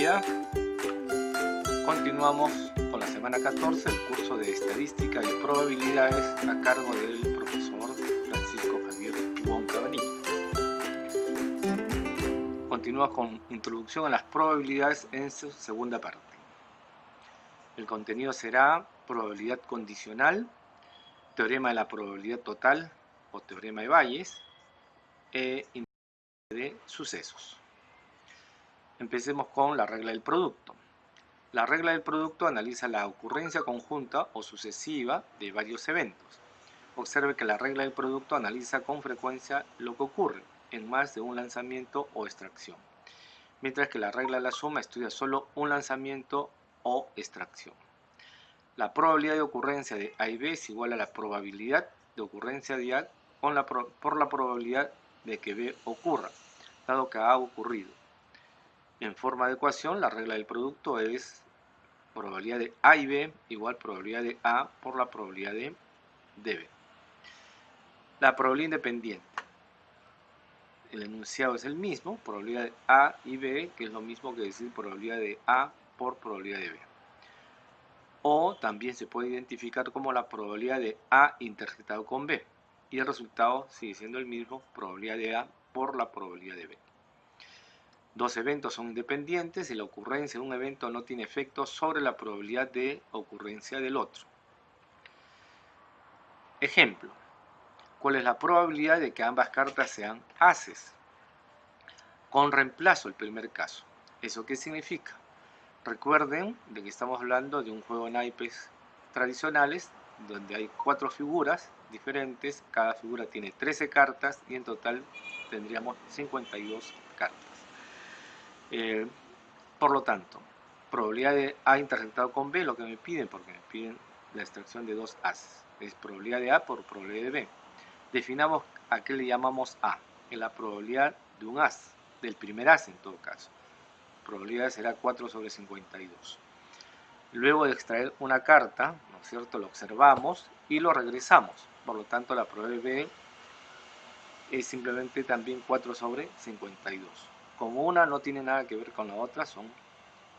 Bien, continuamos con la semana 14, el curso de Estadística y Probabilidades a cargo del profesor Francisco Javier Wong Cabanillas. Continúa con Introducción a las Probabilidades en su segunda parte. El contenido será probabilidad condicional, teorema de la probabilidad total o teorema de Bayes e de sucesos. Empecemos con la regla del producto. La regla del producto analiza la ocurrencia conjunta o sucesiva de varios eventos. Observe que la regla del producto analiza con frecuencia lo que ocurre en más de un lanzamiento o extracción, mientras que la regla de la suma estudia solo un lanzamiento o extracción. La probabilidad de ocurrencia de A y B es igual a la probabilidad de ocurrencia de A por la probabilidad de que B ocurra, dado que A ha ocurrido. En forma de ecuación, la regla del producto es probabilidad de A y B igual probabilidad de A por la probabilidad de B. La probabilidad independiente. El enunciado es el mismo, probabilidad de A y B, que es lo mismo que decir probabilidad de A por probabilidad de B. O también se puede identificar como la probabilidad de A intersectado con B. Y el resultado sigue siendo el mismo, probabilidad de A por la probabilidad de B. Dos eventos son independientes y la ocurrencia de un evento no tiene efecto sobre la probabilidad de ocurrencia del otro. Ejemplo. ¿Cuál es la probabilidad de que ambas cartas sean ases? Con reemplazo el primer caso. ¿Eso qué significa? Recuerden de que estamos hablando de un juego de naipes tradicionales donde hay 4 figuras diferentes, cada figura tiene 13 cartas y en total tendríamos 52 cartas. Por lo tanto, probabilidad de A intersectado con B, lo que me piden, porque me piden la extracción de dos ases, es probabilidad de A por probabilidad de B. Definamos a qué le llamamos A, en la probabilidad de un as, del primer as en todo caso. Probabilidad será 4 sobre 52. Luego de extraer una carta, ¿no es cierto?, lo observamos y lo regresamos. Por lo tanto, la probabilidad B es simplemente también 4 sobre 52. Como una no tiene nada que ver con la otra, son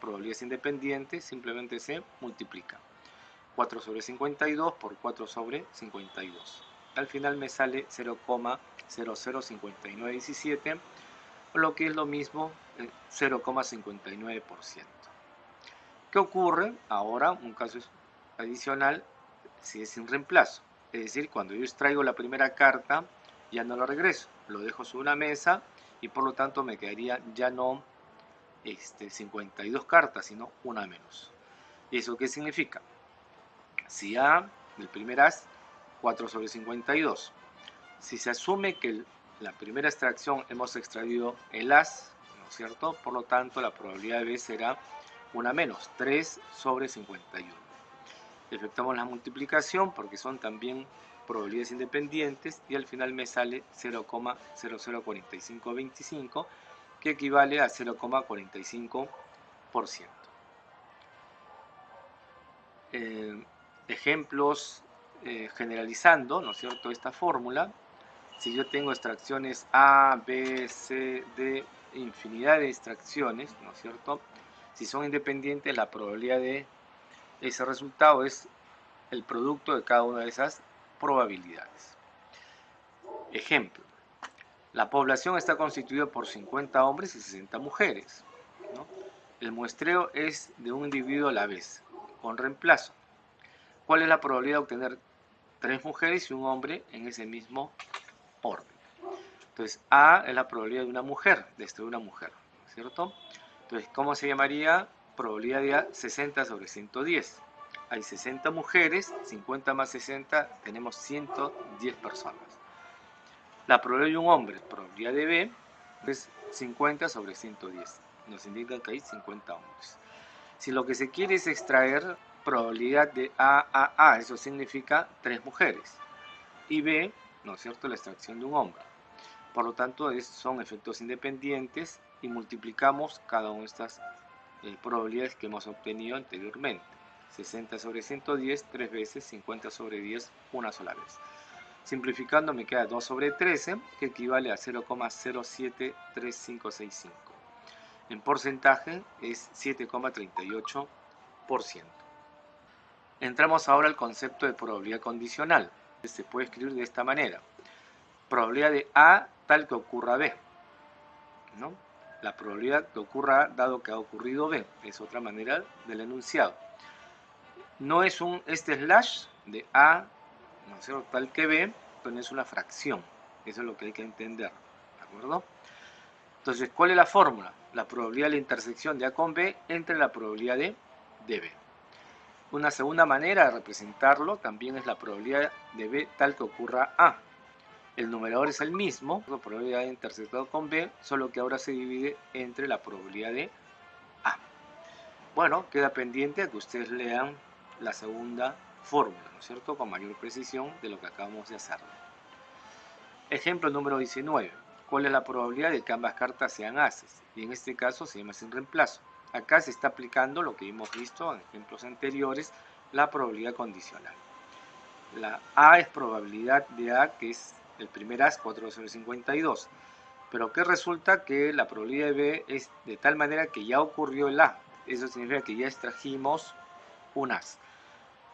probabilidades independientes, simplemente se multiplican. 4 sobre 52 por 4 sobre 52. Al final me sale 0,005917, lo que es lo mismo 0,59%. ¿Qué ocurre? Ahora, un caso adicional, si es sin reemplazo. Es decir, cuando yo extraigo la primera carta, ya no lo regreso, lo dejo sobre una mesa y por lo tanto me quedaría ya no 52 cartas, sino una menos. ¿Y eso qué significa? Si A, el primer as, 4 sobre 52. Si se asume que la primera extracción hemos extraído el as, ¿no es cierto? Por lo tanto, la probabilidad de B será una menos, 3 sobre 51. Efectuamos la multiplicación porque son también probabilidades independientes y al final me sale 0,004525, que equivale a 0,45%. Ejemplos generalizando, ¿no es cierto?, esta fórmula. Si yo tengo extracciones A, B, C, D, infinidad de extracciones, ¿no es cierto?, si son independientes, la probabilidad de ese resultado es el producto de cada una de esas probabilidades. Ejemplo, la población está constituida por 50 hombres y 60 mujeres, ¿no? El muestreo es de un individuo a la vez, con reemplazo. ¿Cuál es la probabilidad de obtener 3 mujeres y un hombre en ese mismo orden? Entonces, A es la probabilidad de una mujer, de extraer una mujer, ¿no es cierto? Entonces, ¿cómo se llamaría? Probabilidad de A, 60 sobre 110. Hay 60 mujeres, 50 más 60, tenemos 110 personas. La probabilidad de un hombre, probabilidad de B, es 50 sobre 110. Nos indica que hay 50 hombres. Si lo que se quiere es extraer probabilidad de A, eso significa 3 mujeres. Y B, ¿no es cierto?, la extracción de un hombre. Por lo tanto, son efectos independientes y multiplicamos cada una de estas probabilidades que hemos obtenido anteriormente. 60 sobre 110, 3 veces, 50 sobre 10, una sola vez. Simplificando me queda 2 sobre 13, que equivale a 0,073565. En porcentaje es 7,38%. Entramos ahora al concepto de probabilidad condicional. Se puede escribir de esta manera. Probabilidad de A tal que ocurra B, ¿no? La probabilidad que ocurra A dado que ha ocurrido B. Es otra manera del enunciado. No es un slash de A, ¿no es cierto?, tal que B, pero es una fracción. Eso es lo que hay que entender, ¿de acuerdo? Entonces, ¿cuál es la fórmula? La probabilidad de la intersección de A con B entre la probabilidad de B. Una segunda manera de representarlo también es la probabilidad de B tal que ocurra A. El numerador es el mismo, la probabilidad de intersectado con B, solo que ahora se divide entre la probabilidad de A. Bueno, queda pendiente a que ustedes lean la segunda fórmula, ¿no es cierto?, con mayor precisión de lo que acabamos de hacer. Ejemplo número 19. ¿Cuál es la probabilidad de que ambas cartas sean ases? Y en este caso se llama sin reemplazo. Acá se está aplicando lo que hemos visto en ejemplos anteriores, la probabilidad condicional. La A es probabilidad de A, que es el primer as, 4 sobre 52. Pero que resulta que la probabilidad de B es de tal manera que ya ocurrió el A. Eso significa que ya extrajimos un as.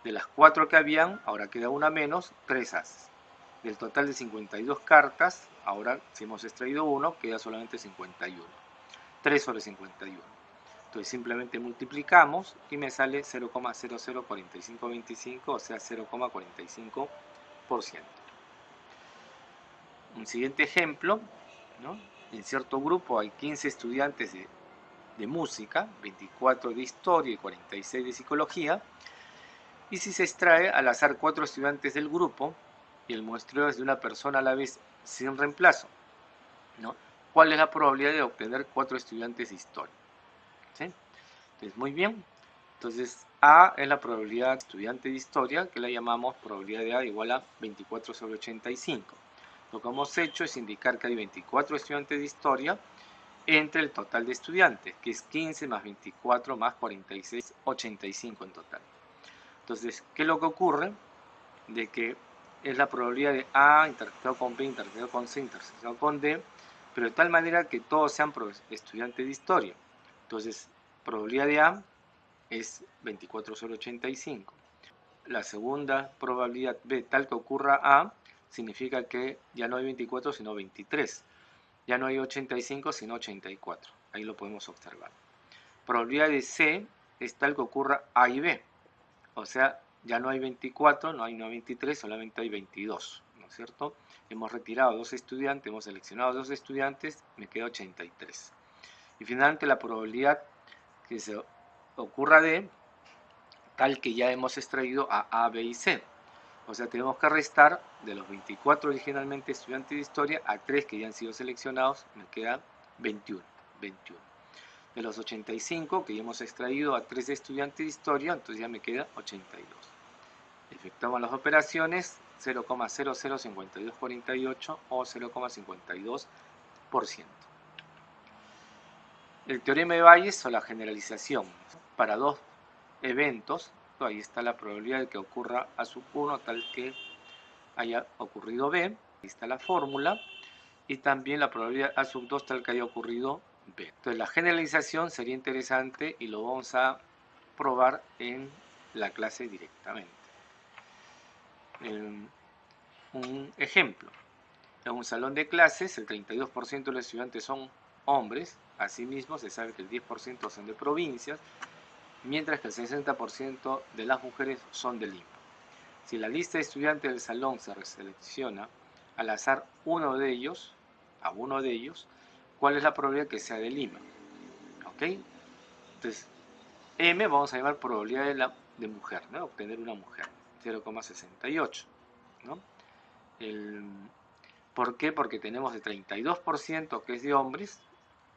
De las 4 que habían, ahora queda una menos, 3 ases. Del total de 52 cartas, ahora si hemos extraído uno, queda solamente 51. 3 sobre 51. Entonces simplemente multiplicamos y me sale 0,004525, o sea 0,45%. Un siguiente ejemplo, ¿no? En cierto grupo hay 15 estudiantes de música, 24 de historia y 46 de psicología, y si se extrae al azar 4 estudiantes del grupo y el muestreo es de una persona a la vez sin reemplazo, ¿no? ¿Cuál es la probabilidad de obtener 4 estudiantes de historia? ¿Sí? Entonces, muy bien. Entonces, A es la probabilidad de estudiante de historia, que la llamamos probabilidad de A igual a 24 sobre 85. Lo que hemos hecho es indicar que hay 24 estudiantes de historia entre el total de estudiantes, que es 15 más 24 más 46, 85 en total. Entonces, ¿qué es lo que ocurre? De que es la probabilidad de A intersectado con B, intersectado con C, intersectado con D, pero de tal manera que todos sean estudiantes de historia. Entonces, probabilidad de A es 24 sobre 85. La segunda probabilidad B, tal que ocurra A, significa que ya no hay 24 sino 23. Ya no hay 85 sino 84. Ahí lo podemos observar. Probabilidad de C es tal que ocurra A y B. O sea, ya no hay 24, no hay 23, solamente hay 22, ¿no es cierto? Hemos retirado 2 estudiantes, hemos seleccionado 2 estudiantes, me queda 83. Y finalmente la probabilidad que se ocurra D, tal que ya hemos extraído a B y C. O sea, tenemos que restar de los 24 originalmente estudiantes de historia a 3 que ya han sido seleccionados, me queda 21. De los 85 que ya hemos extraído a 3 estudiantes de historia, entonces ya me queda 82. Efectuamos las operaciones, 0,005248 o 0,52%. El teorema de Bayes o la generalización para dos eventos, ahí está la probabilidad de que ocurra A sub 1 tal que haya ocurrido B, ahí está la fórmula, y también la probabilidad A sub 2 tal que haya ocurrido B. Entonces la generalización sería interesante y lo vamos a probar en la clase directamente. Un ejemplo, en un salón de clases el 32% de los estudiantes son hombres, asimismo se sabe que el 10% son de provincias, mientras que el 60% de las mujeres son de Lima. Si la lista de estudiantes del salón se reselecciona al azar a uno de ellos, ¿cuál es la probabilidad que sea de Lima? ¿Ok? Entonces, M vamos a llamar probabilidad de mujer, ¿no? Obtener una mujer, 0,68, ¿no? ¿Por qué? Porque tenemos el 32% que es de hombres,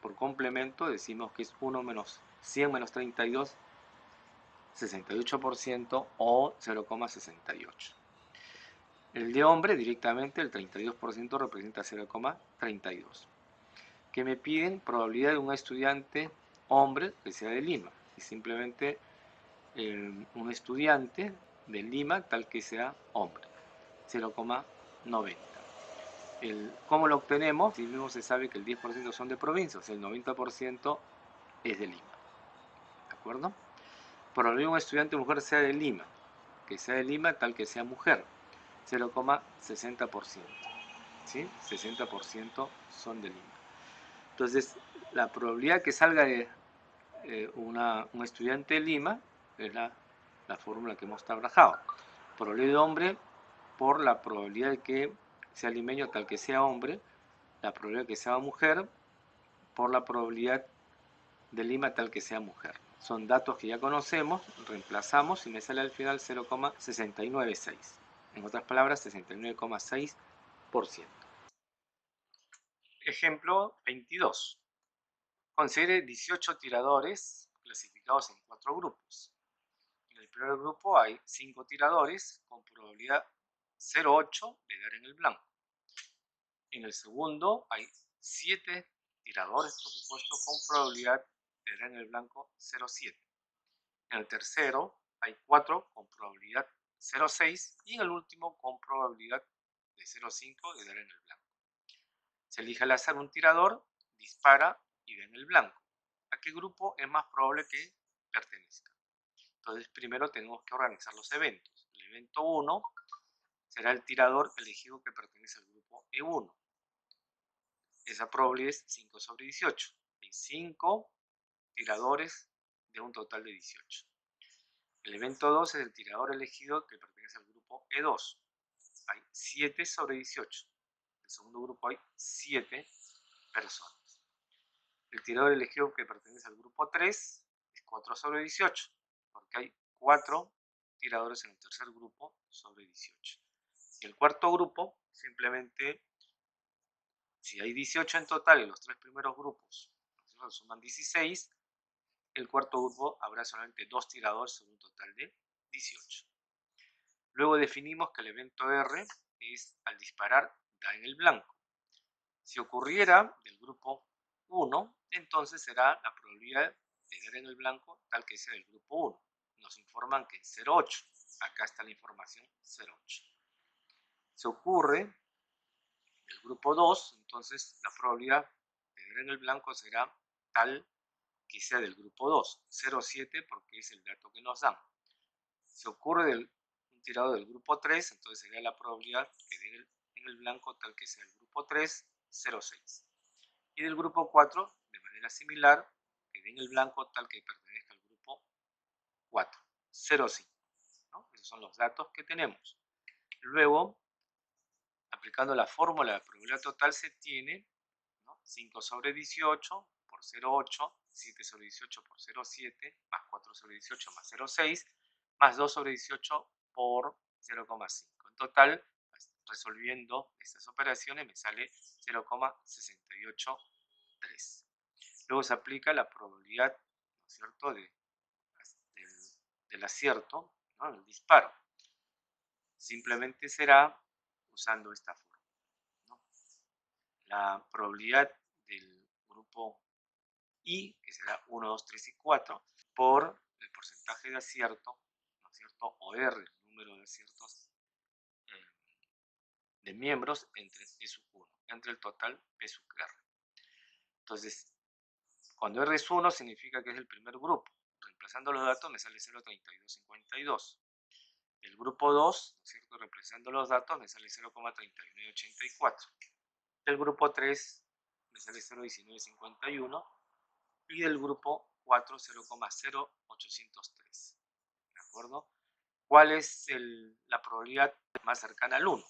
por complemento decimos que es 1 menos 100 menos 32, 68% o 0,68. El de hombre directamente, el 32% representa 0,32. Que me piden probabilidad de un estudiante hombre que sea de Lima. Y simplemente un estudiante de Lima tal que sea hombre, 0,90. ¿Cómo lo obtenemos? Si mismo se sabe que el 10% son de provincias, el 90% es de Lima. ¿De acuerdo? Probabilidad de un estudiante mujer sea de Lima, que sea de Lima tal que sea mujer, 0,60%. ¿Sí? 60% son de Lima. Entonces, la probabilidad que salga de un estudiante de Lima es la fórmula que hemos trabajado. Probabilidad de hombre por la probabilidad de que sea limeño tal que sea hombre, la probabilidad de que sea mujer por la probabilidad de Lima tal que sea mujer. Son datos que ya conocemos, reemplazamos y me sale al final 0,696. En otras palabras, 69,6%. Ejemplo 22. Considere 18 tiradores clasificados en 4 grupos. En el primer grupo hay 5 tiradores con probabilidad 0,8 de dar en el blanco. En el segundo hay 7 tiradores, por supuesto, con probabilidad de dar en el blanco 0,7. En el tercero hay 4 con probabilidad 0,6 y en el último con probabilidad de 0,5 de dar en el blanco. Se elige al azar un tirador, dispara y da en el blanco. ¿A qué grupo es más probable que pertenezca? Entonces primero tenemos que organizar los eventos. El evento 1 será el tirador elegido que pertenece al grupo E1. Esa probabilidad es 5 sobre 18. Hay 5 tiradores de un total de 18. El evento 2 es el tirador elegido que pertenece al grupo E2. Hay 7 sobre 18. En el segundo grupo hay 7 personas. El tirador elegido que pertenece al grupo 3 es 4 sobre 18, porque hay 4 tiradores en el tercer grupo sobre 18. Y el cuarto grupo, simplemente, si hay 18 en total y los 3 primeros grupos suman 16, el cuarto grupo habrá solamente 2 tiradores sobre un total de 18. Luego definimos que el evento R es al disparar da en el blanco. Si ocurriera del grupo 1, entonces será la probabilidad de dar en el blanco tal que sea del grupo 1. Nos informan que es 0,8. Acá está la información 0,8. Si ocurre del grupo 2, entonces la probabilidad de dar en el blanco será tal que sea del grupo 2, 0,7 porque es el dato que nos dan. Si ocurre un tirado del grupo 3, entonces sería la probabilidad que dé en el blanco tal que sea el grupo 3, 0,6. Y del grupo 4, de manera similar, que dé en el blanco tal que pertenezca al grupo 4, 0,5. ¿no? Esos son los datos que tenemos. Luego, aplicando la fórmula de probabilidad total, se tiene, ¿no?, 5 sobre 18 por 0,8, 7 sobre 18 por 0,7, más 4 sobre 18 más 0,6, más 2 sobre 18 por 0,5. En total, resolviendo estas operaciones, me sale 0,683. Luego se aplica la probabilidad, ¿no es cierto?, del acierto, ¿no?, el disparo. Simplemente será usando esta fórmula, ¿no? La probabilidad del grupo I, que será 1, 2, 3 y 4, por el porcentaje de acierto, ¿no es cierto?, o R, el número de aciertos de miembros entre E sub 1, entre el total P sub R. Entonces, cuando R es 1 significa que es el primer grupo. Reemplazando los datos me sale 0,3252. El grupo 2, ¿no es cierto?, reemplazando los datos me sale 0,3984. Del grupo 3 me sale 0,1951 y del grupo 4 0,0803. ¿De acuerdo? ¿Cuál es la probabilidad más cercana al 1? O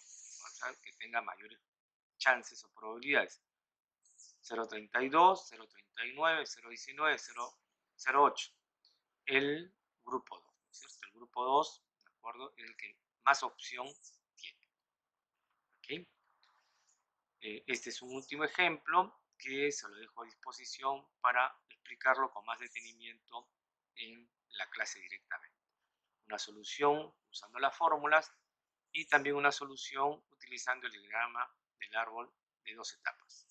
sea, que tenga mayores chances o probabilidades. 0,32, 0,39, 0,19, 0,08. El grupo 2, ¿no es cierto? El grupo 2, ¿de acuerdo?, es el que más opción tiene. ¿Okay? Este es un último ejemplo que se lo dejo a disposición para explicarlo con más detenimiento en la clase directamente. Una solución usando las fórmulas y también una solución utilizando el diagrama del árbol de 2 etapas.